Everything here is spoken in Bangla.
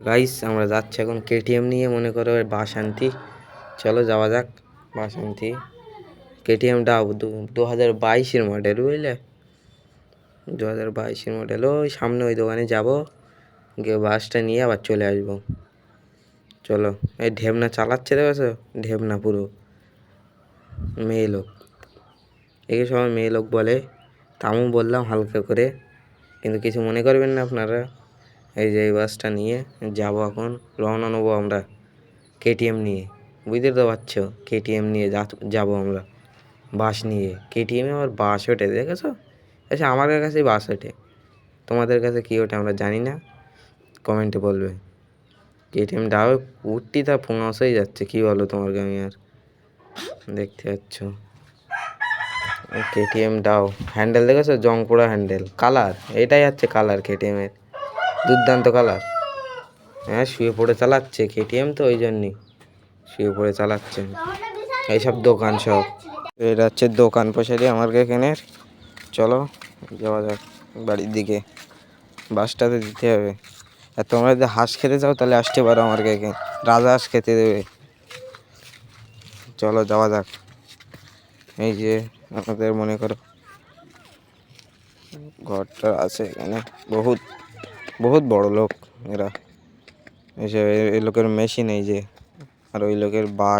গাইস আমরা যাচ্ছি এখন কেটিএম নিয়ে, মনে করো বাসন্তী। চলো যাওয়া যাক বাসন্তী। কেটিএমটা 2022-এর মডেল, বুঝলে? 2022-এর মডেল। ওই সামনে ওই দোকানে যাব, গিয়ে বাসটা নিয়ে আবার চলে আসবো। চলো। এই ঢেবনা চালাচ্ছে, দেখেছো? ঢেবনা পুরো মেয়ে লোক। একে সবাই মেয়ে লোক বলে, তামু বললাম হালকা করে, কিন্তু কিছু মনে করবেন না আপনারা। এই যে এই বাসটা নিয়ে যাব, এখন রওনা নেবো আমরা কেটিএম নিয়ে। বুঝতে তো পারছো, কেটিএম নিয়ে যাবো আমরা বাস নিয়ে। কেটিএমে আবার বাস ওঠে, দেখেছো? আচ্ছা, আমার কাছেই বাস ওঠে, তোমাদের কাছে কী ওঠে আমরা জানি না, কমেন্টে বলবে। কেটিএম ডাও উঠতি তা ফোঁস হয়ে যাচ্ছে, কী বলো তোমাকে আমি আর। দেখতে পাচ্ছ কেটিএম ডাও হ্যান্ডেল, দেখেছো? জং পোড়া হ্যান্ডেল, কালার এটাই হচ্ছে কালার কেটিএমের, দুর্দান্ত কালার। হ্যাঁ, শুয়ে পড়ে চালাচ্ছে কেটিএম, তো ওই জন্যই শুয়ে পড়ে চালাচ্ছে। এইসব দোকান সব, এটা হচ্ছে দোকান পয়সারি আমার এখানের। চলো যাওয়া যাক বাড়ির দিকে, বাসটাতে দিতে হবে। আর তোমরা যদি হাঁস খেতে চাও তাহলে আসতে পারো আমার কাছে, রাজা হাঁস খেতে দেবে। চলো যাওয়া যাক। এই যে আমাদের মনে করো ঘরটা আছে এখানে, বহুত বহুত বড় লোক এরা। এই যে এই লোকের মেশিন, এই যে, আর ওই লোকের বাস।